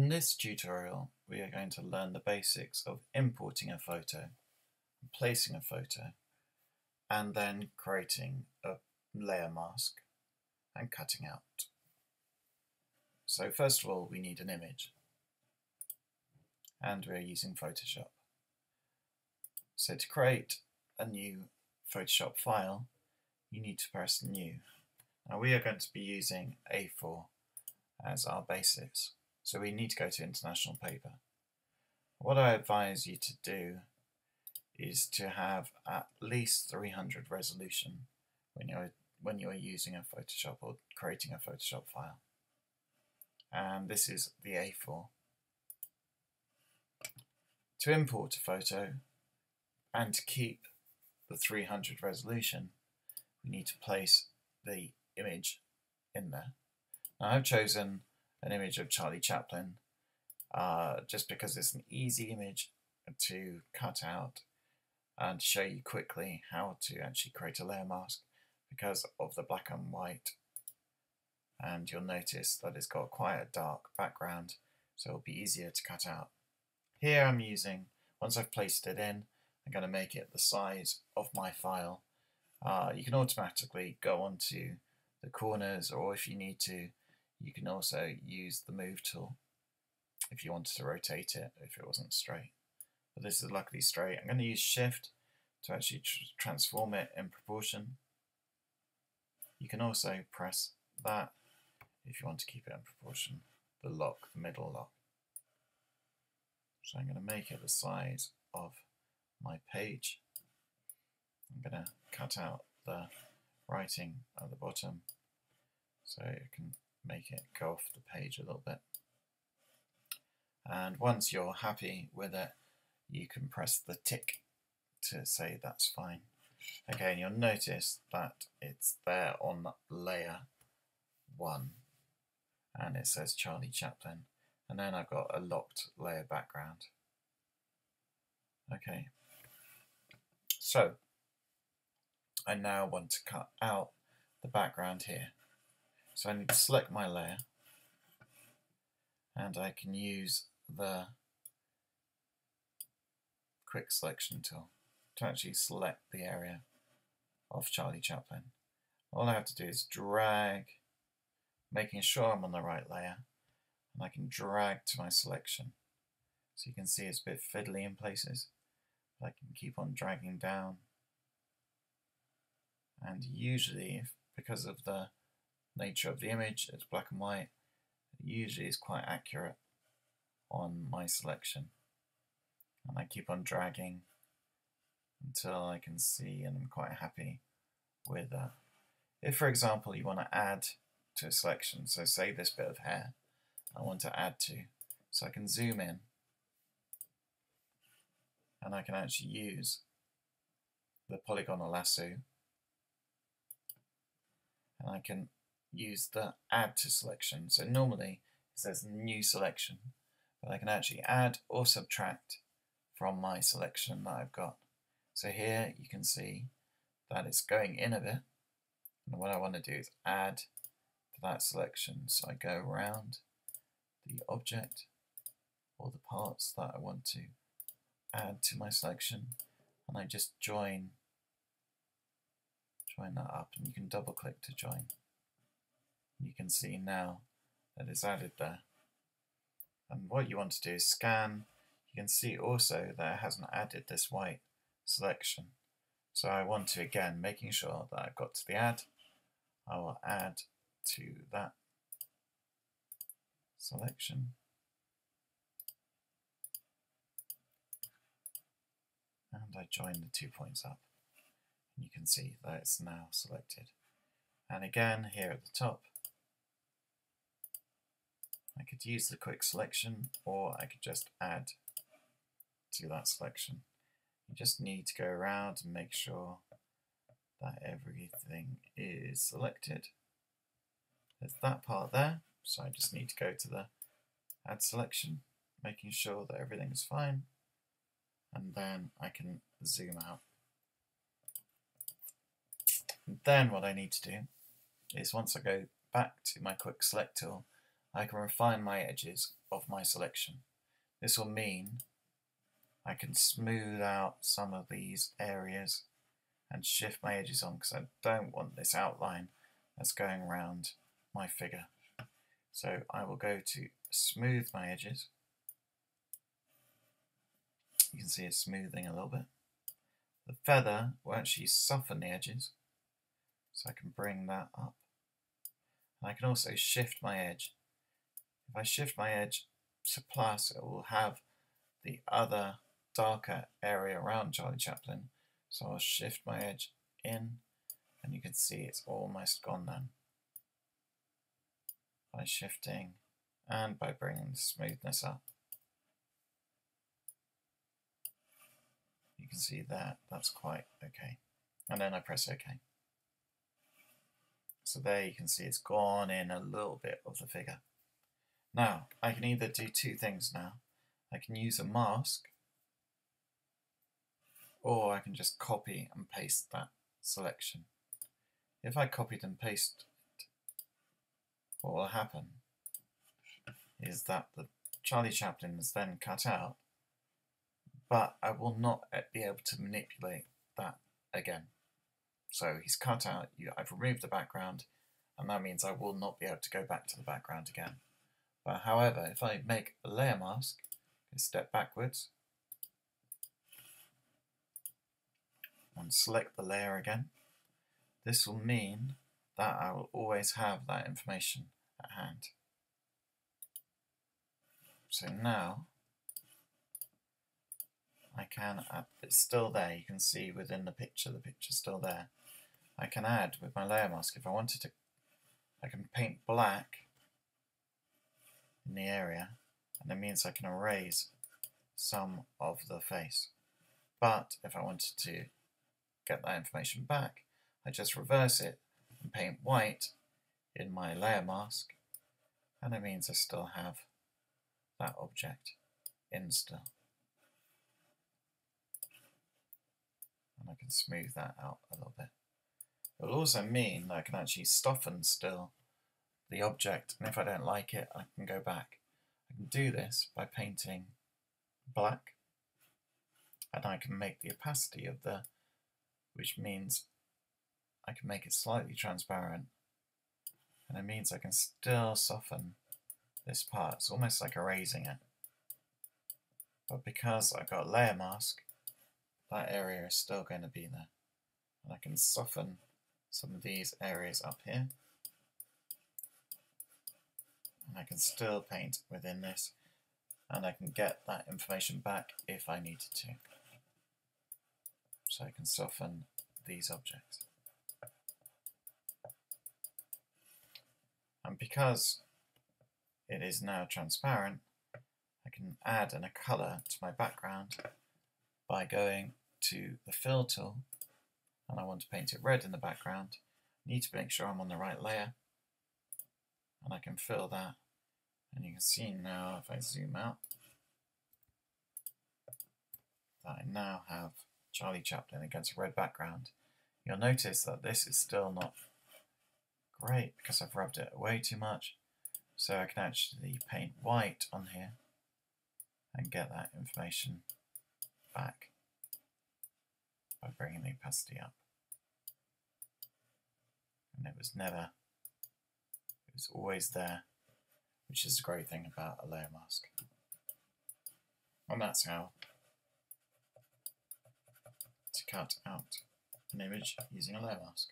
In this tutorial, we are going to learn the basics of importing a photo, placing a photo, and then creating a layer mask and cutting out. So first of all, we need an image, and we're using Photoshop. So to create a new Photoshop file, you need to press New. Now we are going to be using A4 as our basis, so we need to go to International Paper. What I advise you to do is to have at least 300 resolution when you're using a Photoshop or creating a Photoshop file. And this is the A4. To import a photo and to keep the 300 resolution, we need to place the image in there. Now I've chosen an image of Charlie Chaplin just because it's an easy image to cut out and show you quickly how to actually create a layer mask because of the black and white, and you'll notice that it's got quite a dark background, so it'll be easier to cut out. Here I'm using, once I've placed it in, I'm going to make it the size of my file. You can automatically go onto the corners, or if you need to, you can also use the move tool if you wanted to rotate it if it wasn't straight. But this is luckily straight. I'm going to use Shift to actually transform it in proportion. You can also press that if you want to keep it in proportion, the lock, the middle lock. So I'm going to make it the size of my page. I'm going to cut out the writing at the bottom so I can make it go off the page a little bit. And once you're happy with it, you can press the tick to say that's fine. Okay, and you'll notice that it's there on layer 1 and it says Charlie Chaplin, and then I've got a locked layer background. Okay, so I now want to cut out the background here. So I need to select my layer, and I can use the quick selection tool to actually select the area of Charlie Chaplin. All I have to do is drag, making sure I'm on the right layer, and I can drag to my selection. So you can see it's a bit fiddly in places, but I can keep on dragging down. And usually, because of the nature of the image, it's black and white, it usually is quite accurate on my selection. And I keep on dragging until I can see and I'm quite happy with that. If, for example, you want to add to a selection, so say this bit of hair I want to add to, so I can zoom in and I can actually use the polygonal lasso, and I can use the add to selection. So normally it says new selection, but I can actually add or subtract from my selection that I've got. So here you can see that it's going in a bit, and what I want to do is add to that selection. So I go around the object or the parts that I want to add to my selection, and I just join that up, and you can double click to join. You can see now that it's added there. And what you want to do is scan. You can see also that it hasn't added this white selection. So I want to, again, making sure that I've got to the add, I will add to that selection. And I join the 2 points up. And you can see that it's now selected. And again, here at the top, I could use the quick selection, or I could just add to that selection. You just need to go around and make sure that everything is selected. There's that part there, so I just need to go to the add selection, making sure that everything is fine, and then I can zoom out. And then what I need to do is, once I go back to my quick select tool, I can refine my edges of my selection. This will mean I can smooth out some of these areas and shift my edges on because I don't want this outline that's going around my figure. So I will go to smooth my edges. You can see it's smoothing a little bit. The feather will actually soften the edges, so I can bring that up. And I can also shift my edge. If I shift my edge to plus, it will have the other darker area around Charlie Chaplin. So I'll shift my edge in, and you can see it's almost gone then. By shifting and by bringing the smoothness up. You can see that that's quite okay. And then I press OK. So there you can see it's gone in a little bit of the figure. Now, I can either do two things now. I can use a mask, or I can just copy and paste that selection. If I copied and pasted it, what will happen is that the Charlie Chaplin is then cut out, but I will not be able to manipulate that again. So he's cut out, I've removed the background, and that means I will not be able to go back to the background again. But however, if I make a layer mask, I step backwards, and select the layer again, this will mean that I will always have that information at hand. So now I can add, it's still there, you can see within the picture's still there. I can add with my layer mask, if I wanted to, I can paint black in the area, and it means I can erase some of the face. But if I wanted to get that information back, I just reverse it and paint white in my layer mask, and it means I still have that object in still. And I can smooth that out a little bit. It will also mean that I can actually soften still the object, and if I don't like it, I can go back. I can do this by painting black, and I can make the opacity of the, which means I can make it slightly transparent, and it means I can still soften this part. It's almost like erasing it. But because I've got a layer mask, that area is still going to be there. And I can soften some of these areas up here. And I can still paint within this, and I can get that information back if I needed to. So I can soften these objects. And because it is now transparent, I can add a colour to my background by going to the fill tool, and I want to paint it red in the background. I need to make sure I'm on the right layer, and I can fill that, and you can see now if I zoom out that I now have Charlie Chaplin against a red background. You'll notice that this is still not great because I've rubbed it away too much, so I can actually paint white on here and get that information back by bringing the opacity up. And it was always there, which is a great thing about a layer mask. And that's how to cut out an image using a layer mask.